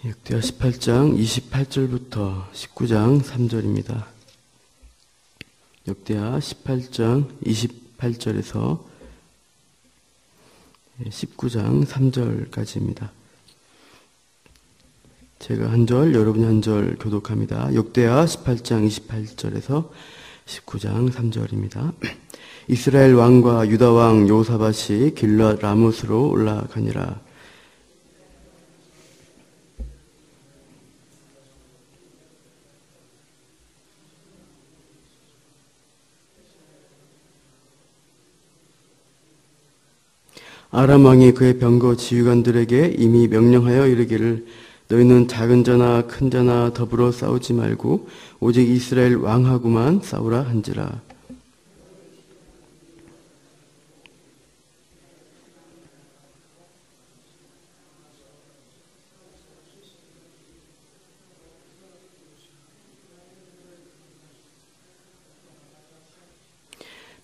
역대하 18장 28절부터 19장 3절입니다. 역대하 18장 28절에서 19장 3절까지입니다. 제가 한 절, 여러분이 한 절 교독합니다. 역대하 18장 28절에서 19장 3절입니다. 이스라엘 왕과 유다 왕 여호사밧이 길르앗 라못으로 올라가니라. 아람 왕이 그의 병거 지휘관들에게 이미 명령하여 이르기를 너희는 작은 자나 큰 자나 더불어 싸우지 말고 오직 이스라엘 왕하고만 싸우라 한지라.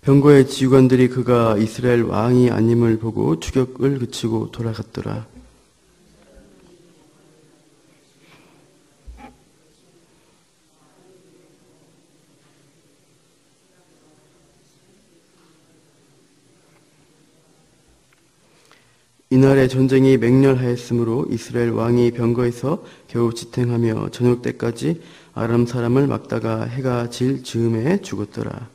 병거의 지휘관들이 그가 이스라엘 왕이 아님을 보고 추격을 그치고 돌아갔더라. 이날에 전쟁이 맹렬하였으므로 이스라엘 왕이 병거에서 겨우 지탱하며 저녁 때까지 아람 사람을 막다가 해가 질 즈음에 죽었더라.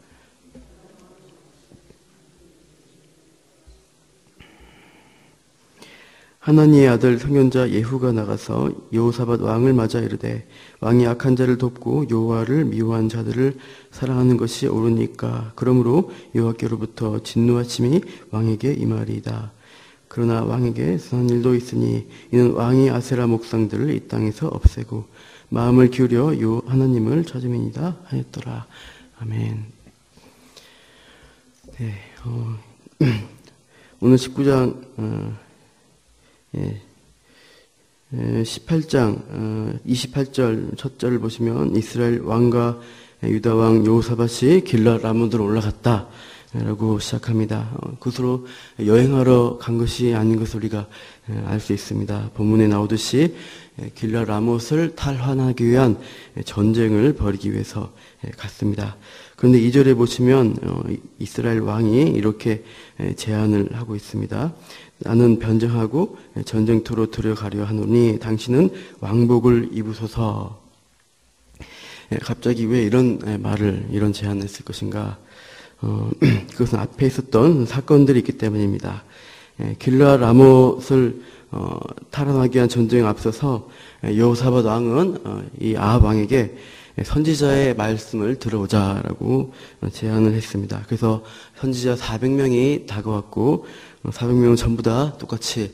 하나니의 아들 선견자 예후가 나가서 여호사밧 왕을 맞아 이르되 왕이 악한 자를 돕고 여호와를 미워한 자들을 사랑하는 것이 옳으니까 그러므로 여호와께로부터 진노하심이 왕에게 임하리이다. 그러나 왕에게 선한 일도 있으니 이는 왕이 아세라 목상들을 이 땅에서 없애고 마음을 기울여 요 하나님을 찾음이니이다 하였더라. 아멘. 네, 오늘 19장 18장 28절 첫 절을 보시면 이스라엘 왕과 유다 왕 여호사밧이 길르앗 라못으로 올라갔다 라고 시작합니다. 그것으로 여행하러 간 것이 아닌 것을 우리가 알 수 있습니다. 본문에 나오듯이 길르앗 라못을 탈환하기 위한 전쟁을 벌이기 위해서 갔습니다. 그런데 2절에 보시면 이스라엘 왕이 이렇게 제안을 하고 있습니다. 나는 변정하고 전쟁터로 들어가려 하노니 당신은 왕복을 입으소서. 갑자기 왜 이런 말을, 이런 제안을 했을 것인가? 그것은 앞에 있었던 사건들이 있기 때문입니다. 길르앗 라못을 탈환하기 위한 전쟁에 앞서서 여호사밧 왕은 이 아합 왕에게 선지자의 말씀을 들어오자라고 제안을 했습니다. 그래서 선지자 400명이 다가왔고 400명은 전부 다 똑같이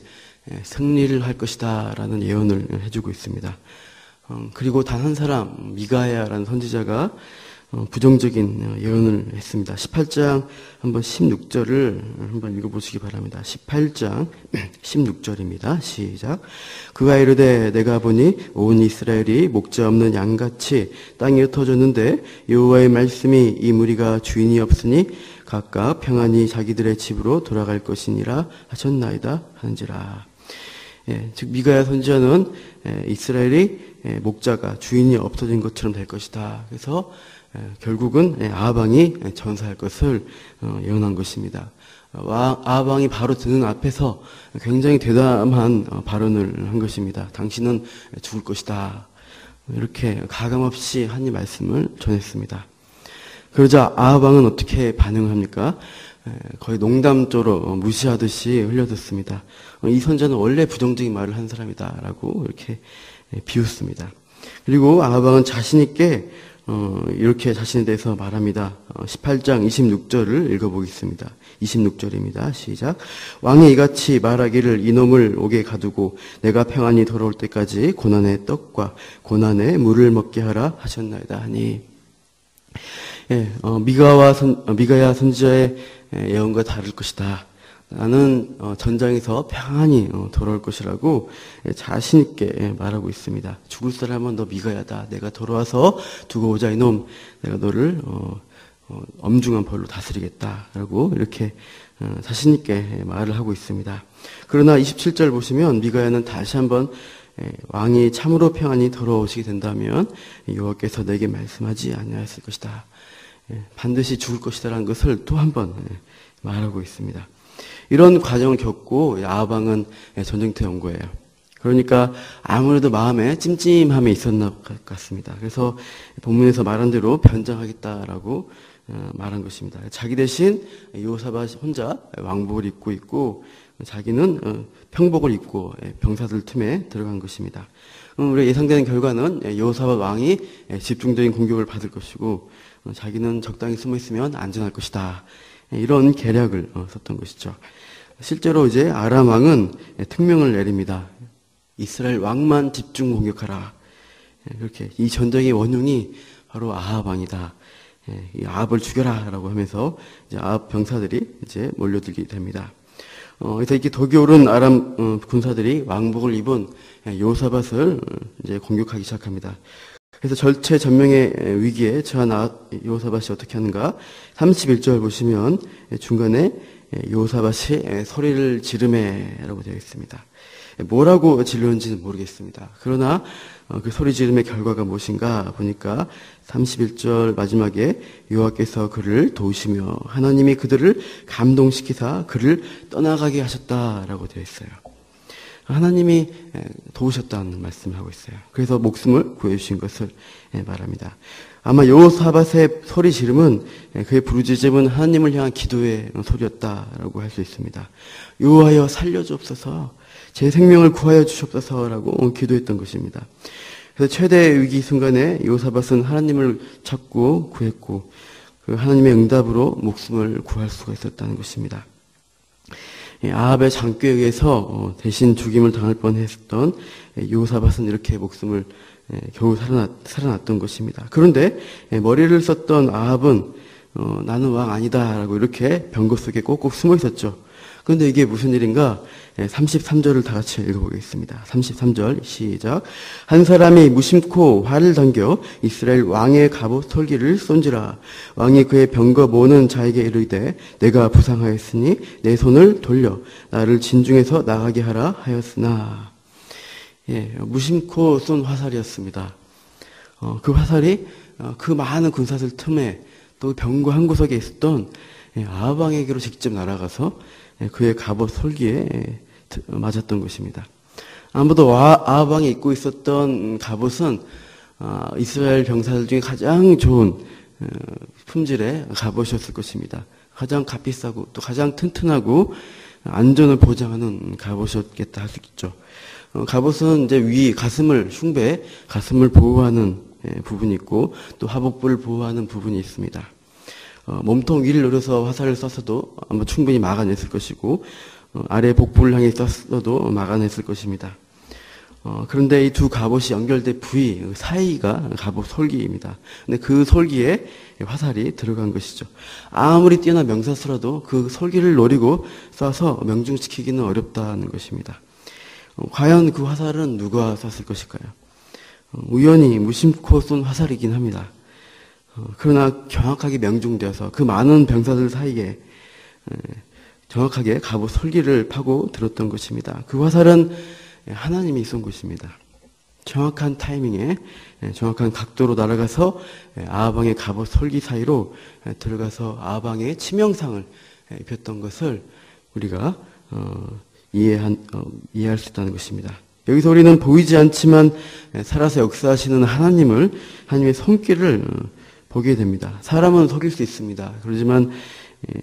승리를 할 것이다 라는 예언을 해주고 있습니다. 그리고 단 한 사람 미가야라는 선지자가 부정적인 예언을 했습니다. 18장 한번 16절을 한번 읽어보시기 바랍니다. 18장 16절입니다. 시작. 그가 이르되 내가 보니 온 이스라엘이 목자 없는 양같이 땅에 흩어졌는데 여호와의 말씀이 이 무리가 주인이 없으니 각각 평안히 자기들의 집으로 돌아갈 것이니라 하셨나이다 하는지라. 즉 미가야 선지자는 이스라엘이 목자가 주인이 없어진 것처럼 될 것이다. 그래서 결국은 아합 왕이 전사할 것을 예언한 것입니다. 아합 왕이 바로 드는 앞에서 굉장히 대담한 발언을 한 것입니다. 당신은 죽을 것이다. 이렇게 가감없이 한 이 말씀을 전했습니다. 그러자 아합 왕은 어떻게 반응을 합니까? 거의 농담조로 무시하듯이 흘려듣습니다. 이 선자는 원래 부정적인 말을 한 사람이다라고 이렇게 비웃습니다. 그리고 아합 왕은 자신 있게 이렇게 자신에 대해서 말합니다. 18장 26절을 읽어보겠습니다. 26절입니다. 시작. 왕이 이같이 말하기를 이놈을 옥에 가두고 내가 평안히 돌아올 때까지 고난의 떡과 고난의 물을 먹게 하라 하셨나이다 하니. 미가야 선지자의 예언과 다를 것이다. 나는 전장에서 평안히 돌아올 것이라고 자신 있게 말하고 있습니다. 죽을 사람은 너 미가야다. 내가 돌아와서 두고 오자 이놈. 내가 너를 엄중한 벌로 다스리겠다라고 이렇게 자신 있게 말을 하고 있습니다. 그러나 27절 보시면 미가야는 다시 한번 왕이 참으로 평안히 돌아오시게 된다면 여호와께서 내게 말씀하지 아니하였을 것이다. 반드시 죽을 것이다라는 것을 또 한 번 말하고 있습니다. 이런 과정을 겪고 아합 왕은 전쟁터에 온 거예요. 그러니까 아무래도 마음에 찜찜함이 있었나 같습니다. 그래서 본문에서 말한 대로 변장하겠다라고 말한 것입니다. 자기 대신 여호사밧 혼자 왕복을 입고 있고 자기는 평복을 입고 병사들 틈에 들어간 것입니다. 우리가 예상되는 결과는 여호사밧 왕이 집중적인 공격을 받을 것이고 자기는 적당히 숨어 있으면 안전할 것이다. 이런 계략을 썼던 것이죠. 실제로 이제 아람 왕은 특명을 내립니다. 이스라엘 왕만 집중 공격하라. 그렇게 이 전쟁의 원흉이 바로 아합 왕이다. 이 아합을 죽여라라고 하면서 이제 아합 병사들이 이제 몰려들게 됩니다. 그래서 이렇게 덕이 오른 아람 군사들이 왕복을 입은 여호사밧을 이제 공격하기 시작합니다. 그래서 절체절명의 위기에 처한 여호사밧이 어떻게 하는가? 31절 보시면 중간에 여호사밧이 소리를 지르매라고 되어 있습니다. 뭐라고 질렀는지는 모르겠습니다. 그러나 그 소리 지름의 결과가 무엇인가 보니까 31절 마지막에 여호와께서 그를 도우시며 하나님이 그들을 감동시키사 그를 떠나가게 하셨다라고 되어 있어요. 하나님이 도우셨다는 말씀을 하고 있어요. 그래서 목숨을 구해주신 것을 말합니다. 아마 여호사밧의 소리 지름은 그의 부르짖음은 하나님을 향한 기도의 소리였다라고 할 수 있습니다. 여호와여 살려주옵소서, 제 생명을 구하여 주시옵소서라고 기도했던 것입니다. 그래서 최대 위기 순간에 여호사밧은 하나님을 찾고 구했고 그 하나님의 응답으로 목숨을 구할 수가 있었다는 것입니다. 아합의 장꾀에 의해서 대신 죽임을 당할 뻔했던 여호사밧은 이렇게 목숨을 겨우 살아났던 것입니다. 그런데 머리를 썼던 아합은 나는 왕 아니다라고 이렇게 병거 속에 꼭꼭 숨어 있었죠. 그런데 이게 무슨 일인가? 33절을 다 같이 읽어보겠습니다. 33절 시작. 한 사람이 무심코 활을 당겨 이스라엘 왕의 갑옷 솔기를 쏜지라. 왕이 그의 병거 모는 자에게 이르되 내가 부상하였으니 내 손을 돌려 나를 진중에서 나가게 하라 하였으나. 무심코 쏜 화살이었습니다. 그 화살이 그 많은 군사들 틈에 또 병거 한 구석에 있었던 아합 왕에게로 직접 날아가서 그의 갑옷 솔기에 맞았던 것입니다. 아무도 아합 왕이 입고 있었던 갑옷은 이스라엘 병사들 중에 가장 좋은 품질의 갑옷이었을 것입니다. 가장 값비싸고 또 가장 튼튼하고 안전을 보장하는 갑옷이었겠다 할 수 있죠. 갑옷은 이제 흉배, 가슴을 보호하는 부분이 있고 또 하복부를 보호하는 부분이 있습니다. 몸통 위를 노려서 화살을 쐈어도 아마 충분히 막아냈을 것이고 아래 복부를 향해 쐈어도 막아냈을 것입니다. 그런데 이 두 갑옷이 연결된 부위 사이가 갑옷 솔기입니다. 근데 그 솔기에 화살이 들어간 것이죠. 아무리 뛰어난 명사수라도 그 솔기를 노리고 쏴서 명중시키기는 어렵다는 것입니다. 과연 그 화살은 누가 쐈을 것일까요? 우연히 무심코 쏜 화살이긴 합니다. 그러나 정확하게 명중되어서 그 많은 병사들 사이에 정확하게 갑옷 솔기를 파고 들었던 것입니다. 그 화살은 하나님이 쏜 것입니다. 정확한 타이밍에 정확한 각도로 날아가서 아합 왕의 갑옷 솔기 사이로 들어가서 아합 왕의 치명상을 입혔던 것을 우리가 이해할 수 있다는 것입니다. 여기서 우리는 보이지 않지만 살아서 역사하시는 하나님의 손길을 보게 됩니다. 사람은 속일 수 있습니다. 그렇지만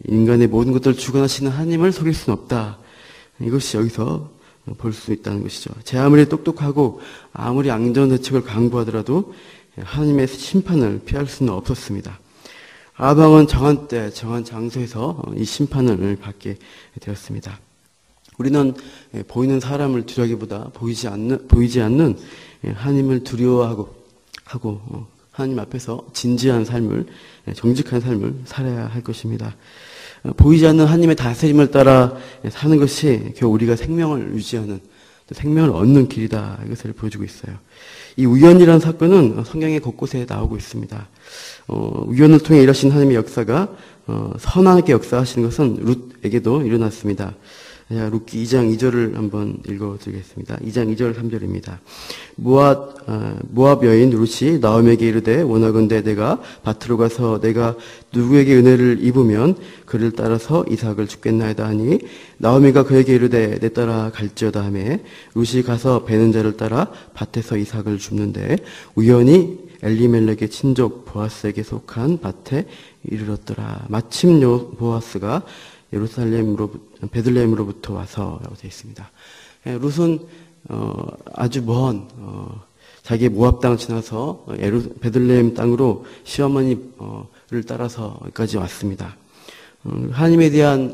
인간의 모든 것들을 주관하시는 하나님을 속일 수는 없다. 이것이 여기서 볼 수 있다는 것이죠. 제 아무리 똑똑하고 아무리 안전대책을 강구하더라도 하나님의 심판을 피할 수는 없었습니다. 아합 왕은 정한 때 정한 장소에서 이 심판을 받게 되었습니다. 우리는 보이는 사람을 두려기보다 보이지 않는 하나님을 두려워하고 하나님 앞에서 진지한 삶을, 정직한 삶을 살아야 할 것입니다. 보이지 않는 하나님의 다스림을 따라 사는 것이 겨우 우리가 생명을 유지하는, 또 생명을 얻는 길이다. 이것을 보여주고 있어요. 이 우연이라는 사건은 성경의 곳곳에 나오고 있습니다. 우연을 통해 일하신 하나님의 역사가 선하게 역사하시는 것은 룻에게도 일어났습니다. 제가 룻기 2장 2절을 한번 읽어드리겠습니다. 2장 2절 3절입니다. 모압 여인 룻이 나오미에게 이르되 원하건대 내가 밭으로 가서 내가 누구에게 은혜를 입으면 그를 따라서 이삭을 죽겠나이다 하니 나오미가 그에게 이르되 내 따라 갈지어다 하매 룻이 가서 베는 자를 따라 밭에서 이삭을 줍는데 우연히 엘리멜렉의 친족 보아스에게 속한 밭에 이르렀더라. 마침 보아스가 베들레헴으로부터 와서라고 되어 있습니다. 룻은 아주 먼 자기의 모압 땅을 지나서 베들레헴 땅으로 시어머니를 따라서 여기까지 왔습니다. 하나님에 대한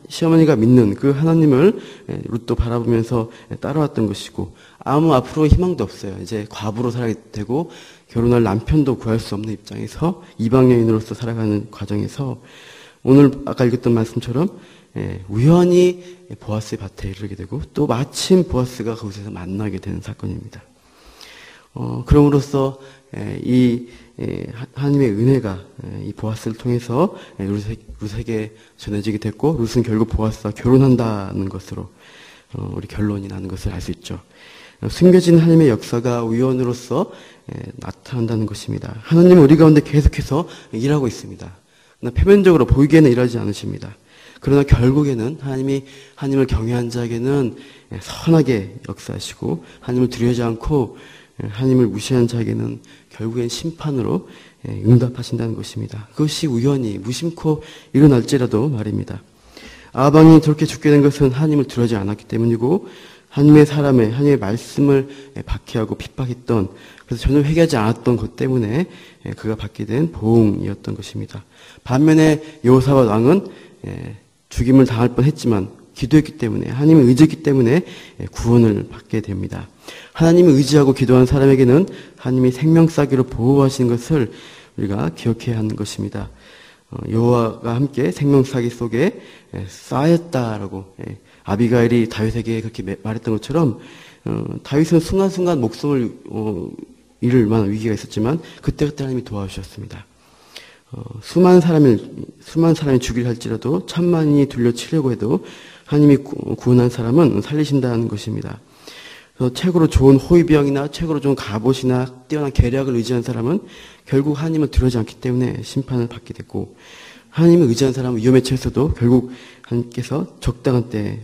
시어머니가 믿는 그 하나님을 룻도 바라보면서 따라왔던 것이고 아무 앞으로 희망도 없어요. 이제 과부로 살아야 되고 결혼할 남편도 구할 수 없는 입장에서 이방 여인으로서 살아가는 과정에서 오늘 아까 읽었던 말씀처럼 우연히 보아스의 밭에 이르게 되고 또 마침 보아스가 거기서 만나게 되는 사건입니다. 그럼으로써 이 하나님의 은혜가 이 보아스를 통해서 룻에게 전해지게 됐고 룻은 결국 보아스와 결혼한다는 것으로 우리 결론이 나는 것을 알 수 있죠. 숨겨진 하나님의 역사가 우연으로서 나타난다는 것입니다. 하나님은 우리 가운데 계속해서 일하고 있습니다. 그러나 표면적으로 보이기에는 일하지 않으십니다. 그러나 결국에는 하나님을 경외한 자에게는 선하게 역사하시고 하나님을 두려워하지 않고 하나님을 무시한 자에게는 결국엔 심판으로 응답하신다는 것입니다. 그것이 우연히 무심코 일어날지라도 말입니다. 아방이 저렇게 죽게 된 것은 하나님을 두려워하지 않았기 때문이고 하나님의 말씀을 박해하고 핍박했던 그래서 전혀 회개하지 않았던 것 때문에 그가 받게 된 보응이었던 것입니다. 반면에 여호사밧 왕은 죽임을 당할 뻔했지만 기도했기 때문에 하나님을 의지했기 때문에 구원을 받게 됩니다. 하나님을 의지하고 기도한 사람에게는 하나님이 생명싸기로 보호하시는 것을 우리가 기억해야 하는 것입니다. 여호와가 함께 생명싸기 속에 쌓였다라고 아비가일이 다윗에게 그렇게 말했던 것처럼 다윗은 순간순간 목숨을 잃을 만한 위기가 있었지만 그때 하나님이 도와주셨습니다. 수많은 사람이 죽이려 할지라도 천만이 둘러치려고 해도 하나님이 구원한 사람은 살리신다는 것입니다. 그래서 최고로 좋은 호위병이나 최고로 좋은 갑옷이나 뛰어난 계략을 의지한 사람은 결국 하나님을 두려워하지 않기 때문에 심판을 받게 됐고 하나님을 의지한 사람은 위험에 처해서도 결국 하나님께서 적당한 때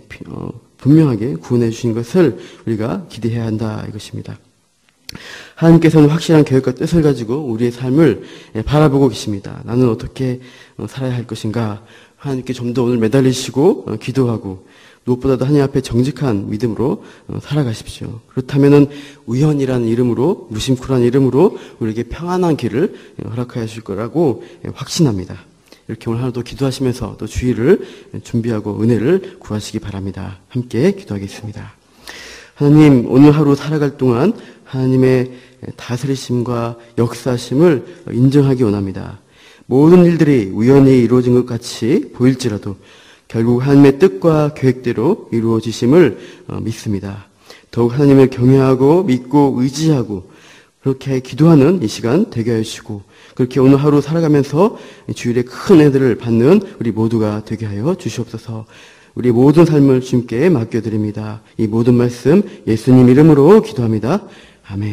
분명하게 구원해 주신 것을 우리가 기대해야 한다 이것입니다. 하나님께서는 확실한 계획과 뜻을 가지고 우리의 삶을 바라보고 계십니다. 나는 어떻게 살아야 할 것인가 하나님께 좀 더 오늘 매달리시고 기도하고 무엇보다도 하나님 앞에 정직한 믿음으로 살아가십시오. 그렇다면은 우연이라는 이름으로 무심코라는 이름으로 우리에게 평안한 길을 허락하여 주실 거라고 확신합니다. 이렇게 오늘 하루도 기도하시면서 또 주의를 준비하고 은혜를 구하시기 바랍니다. 함께 기도하겠습니다. 하나님 오늘 하루 살아갈 동안 하나님의 다스리심과 역사심을 인정하기 원합니다. 모든 일들이 우연히 이루어진 것 같이 보일지라도 결국 하나님의 뜻과 계획대로 이루어지심을 믿습니다. 더욱 하나님을 경외하고 믿고 의지하고 그렇게 기도하는 이 시간 되게 하시고 그렇게 오늘 하루 살아가면서 주일에 큰 은혜를 받는 우리 모두가 되게 하여 주시옵소서. 우리 모든 삶을 주님께 맡겨드립니다. 이 모든 말씀 예수님 이름으로 기도합니다. 아멘.